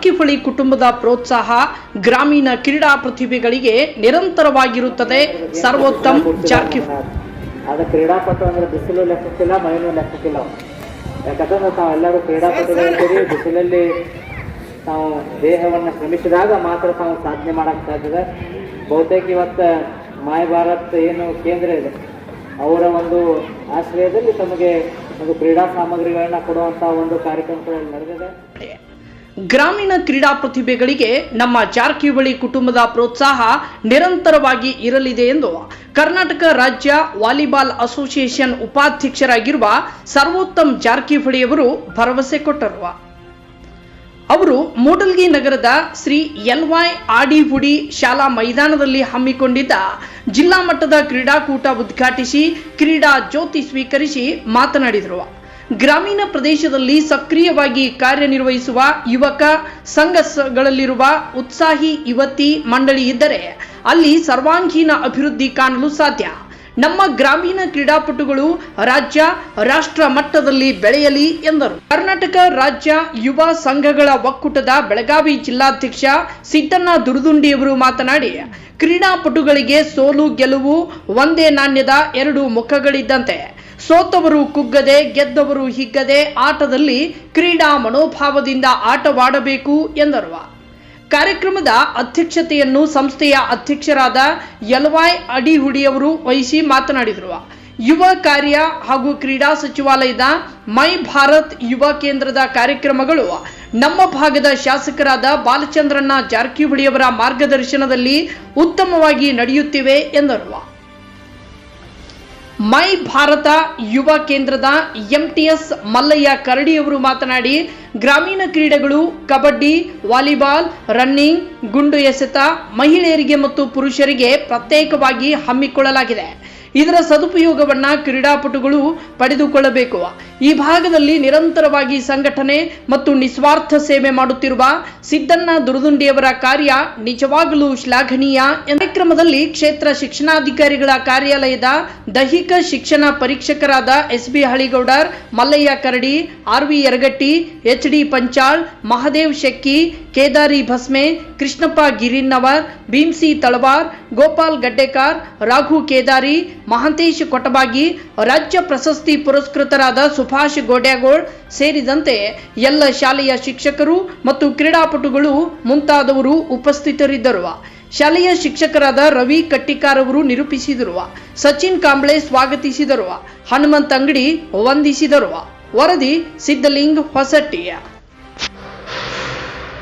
ಜಾರಕಿಹೊಳಿ ಕುಟುಂಬದ ಪ್ರೋತ್ಸಾಹ ಗ್ರಾಮೀಣ ಕ್ರೀಡಾ ಪ್ರತಿಭೆಗಳಿಗೆ ನಿರಂತರವಾಗಿರುತ್ತದೆ. ಸರ್ವೋತ್ತಮ್ ಜಾರಕಿಹೊಳಿ ಅದು ಕ್ರೀಡಾಪಟು ಅಂದ್ರೆ ಬಿಸಿಲು ಲೆಕ್ಕಕ್ಕಿಲ್ಲ, ಮಳೆನೂ ಲೆಕ್ಕಕ್ಕಿಲ್ಲ. ಯಾಕಂದ್ರೆ ತಾವೆಲ್ಲರೂ ಕ್ರೀಡಾಪಟುಗಳಿದ್ದೀರಿ. ಬಿಸಿಲಲ್ಲಿ ತಾವು ದೇಹವನ್ನು ಶ್ರಮಿಸಿದಾಗ ಮಾತ್ರ ತಾವು ಸಾಧನೆ ಮಾಡಕ್ಕೆ ಸಾಧ್ಯದೆ. ಬಹುತೇಕ ಇವತ್ತು ಮಾಯ್ ಭಾರತ್ ಏನು ಕೇಂದ್ರ ಇದೆ, ಅವರ ಒಂದು ಆಶ್ರಯದಲ್ಲಿ ತಮಗೆ ಒಂದು ಕ್ರೀಡಾ ಸಾಮಗ್ರಿಗಳನ್ನ ಕೊಡುವಂಥ ಒಂದು ಕಾರ್ಯಕ್ರಮಗಳಲ್ಲಿ ನಡೆದಿದೆ. ಗ್ರಾಮೀಣ ಕ್ರೀಡಾ ಪ್ರತಿಭೆಗಳಿಗೆ ನಮ್ಮ ಜಾರಕಿಹೊಳಿ ಕುಟುಂಬದ ಪ್ರೋತ್ಸಾಹ ನಿರಂತರವಾಗಿ ಇರಲಿದೆ ಎಂದು ಕರ್ನಾಟಕ ರಾಜ್ಯ ವಾಲಿಬಾಲ್ ಅಸೋಸಿಯೇಷನ್ ಉಪಾಧ್ಯಕ್ಷರಾಗಿರುವ ಸರ್ವೋತ್ತಮ್ ಜಾರಕಿಹೊಳಿ ಅವರು ಭರವಸೆ ಕೊಟ್ಟರು. ಅವರು ಮೂಡಲ್ಗಿ ನಗರದ ಶ್ರೀ LY ಆಡಿಹುಡಿ ಶಾಲಾ ಮೈದಾನದಲ್ಲಿ ಹಮ್ಮಿಕೊಂಡಿದ್ದ ಜಿಲ್ಲಾ ಮಟ್ಟದ ಕ್ರೀಡಾಕೂಟ ಉದ್ಘಾಟಿಸಿ ಕ್ರೀಡಾ ಜ್ಯೋತಿ ಸ್ವೀಕರಿಸಿ ಮಾತನಾಡಿದರು. ಗ್ರಾಮೀಣ ಪ್ರದೇಶದಲ್ಲಿ ಸಕ್ರಿಯವಾಗಿ ಕಾರ್ಯನಿರ್ವಹಿಸುವ ಯುವಕ ಸಂಘಗಳಲ್ಲಿರುವ ಉತ್ಸಾಹಿ ಯುವತಿ ಮಂಡಳಿ ಇದ್ದರೆ ಅಲ್ಲಿ ಸರ್ವಾಂಗೀಣ ಅಭಿವೃದ್ಧಿ ಕಾಣಲು ಸಾಧ್ಯ. ನಮ್ಮ ಗ್ರಾಮೀಣ ಕ್ರೀಡಾಪಟುಗಳು ರಾಜ್ಯ ರಾಷ್ಟ್ರ ಮಟ್ಟದಲ್ಲಿ ಬೆಳೆಯಲಿ ಎಂದರು. ಕರ್ನಾಟಕ ರಾಜ್ಯ ಯುವ ಸಂಘಗಳ ಒಕ್ಕೂಟದ ಬೆಳಗಾವಿ ಜಿಲ್ಲಾಧ್ಯಕ್ಷ ಸಿದ್ದಣ್ಣ ದುರ್ದುಂಡಿಯವರು ಮಾತನಾಡಿ, ಕ್ರೀಡಾಪಟುಗಳಿಗೆ ಸೋಲು ಗೆಲುವು ಒಂದೇ ನಾಣ್ಯದ ಎರಡು ಮುಖಗಳಿದ್ದಂತೆ. ಸೋತವರು ಕುಗ್ಗದೆ, ಗೆದ್ದವರು ಹಿಗ್ಗದೆ ಆಟದಲ್ಲಿ ಕ್ರೀಡಾ ಮನೋಭಾವದಿಂದ ಆಟವಾಡಬೇಕು ಎಂದರು. ಕಾರ್ಯಕ್ರಮದ ಅಧ್ಯಕ್ಷತೆಯನ್ನು ಸಂಸ್ಥೆಯ ಅಧ್ಯಕ್ಷರಾದ LY ಆಡಿಹುಡಿಯವರು ವಹಿಸಿ ಮಾತನಾಡಿದರು. ಯುವ ಕಾರ್ಯ ಹಾಗೂ ಕ್ರೀಡಾ ಸಚಿವಾಲಯದ ಮೈ ಭಾರತ್ ಯುವ ಕೇಂದ್ರದ ಕಾರ್ಯಕ್ರಮಗಳು ನಮ್ಮ ಭಾಗದ ಶಾಸಕರಾದ ಬಾಲಚಂದ್ರಣ್ಣ ಜಾರಕಿಹೊಳಿಯವರ ಮಾರ್ಗದರ್ಶನದಲ್ಲಿ ಉತ್ತಮವಾಗಿ ನಡೆಯುತ್ತಿವೆ ಎಂದರು. ಮೈ ಭಾರತ ಯುವ ಕೇಂದ್ರದ MTS ಮಲ್ಲಯ್ಯ ಕರಡಿಯವರು ಮಾತನಾಡಿ, ಗ್ರಾಮೀಣ ಕ್ರೀಡೆಗಳು ಕಬಡ್ಡಿ, ವಾಲಿಬಾಲ್, ರನ್ನಿಂಗ್, ಗುಂಡು ಎಸೆತ ಮಹಿಳೆಯರಿಗೆ ಮತ್ತು ಪುರುಷರಿಗೆ ಪ್ರತ್ಯೇಕವಾಗಿ ಹಮ್ಮಿಕೊಳ್ಳಲಾಗಿದೆ. ಇದರ ಸದುಪಯೋಗವನ್ನ ಕ್ರೀಡಾಪಟುಗಳು ಪಡೆದುಕೊಳ್ಳಬೇಕು. ಈ ಭಾಗದಲ್ಲಿ ನಿರಂತರವಾಗಿ ಸಂಘಟನೆ ಮತ್ತು ನಿಸ್ವಾರ್ಥ ಸೇವೆ ಮಾಡುತ್ತಿರುವ ಸಿದ್ದಣ್ಣ ದುರ್ದುಂಡಿಯವರ ಕಾರ್ಯ ನಿಜವಾಗಲೂ ಶ್ಲಾಘನೀಯ. ಕಾರ್ಯಕ್ರಮದಲ್ಲಿ ಕ್ಷೇತ್ರ ಶಿಕ್ಷಣಾಧಿಕಾರಿಗಳ ಕಾರ್ಯಾಲಯದ ದೈಹಿಕ ಶಿಕ್ಷಣ ಪರೀಕ್ಷಕರಾದ SB ಹಳಿಗೌಡರ್, ಮಲ್ಲಯ್ಯ ಕರಡಿ, RV ಯರಗಟ್ಟಿ, HD ಪಂಚಾಳ್, ಮಹದೇವ್ ಶೆಕ್ಕಿ, ಕೇದಾರಿ ಭಸ್ಮೆ, ಕೃಷ್ಣಪ್ಪ ಗಿರಿನ್ನವರ್, ಭೀಮ್ಸಿ ತಳವಾರ್, ಗೋಪಾಲ್ ಗಡ್ಡೆಕಾರ್, ರಾಘು ಕೇದಾರಿ, ಮಹಾಂತೇಶ್ ಕೊಟಬಾಗಿ, ರಾಜ್ಯ ಪ್ರಶಸ್ತಿ ಪುರಸ್ಕೃತರಾದ ಸುಭಾಷ್ ಗೋಡ್ಯಾಗೋಳ್ ಸೇರಿದಂತೆ ಎಲ್ಲ ಶಾಲೆಯ ಶಿಕ್ಷಕರು ಮತ್ತು ಕ್ರೀಡಾಪಟುಗಳು ಮುಂತಾದವರು ಉಪಸ್ಥಿತರಿದ್ದರು. ಶಾಲೆಯ ಶಿಕ್ಷಕರಾದ ರವಿ ಕಟ್ಟಿಕಾರ್ ಅವರು ನಿರೂಪಿಸಿದರು. ಸಚಿನ್ ಕಾಂಬ್ಳೆ ಸ್ವಾಗತಿಸಿದರು. ಹನುಮಂತ್ ಅಂಗಡಿ ವಂದಿಸಿದರು. ವರದಿ ಸಿದ್ದಲಿಂಗ್ ಹೊಸಟ್ಟಿ.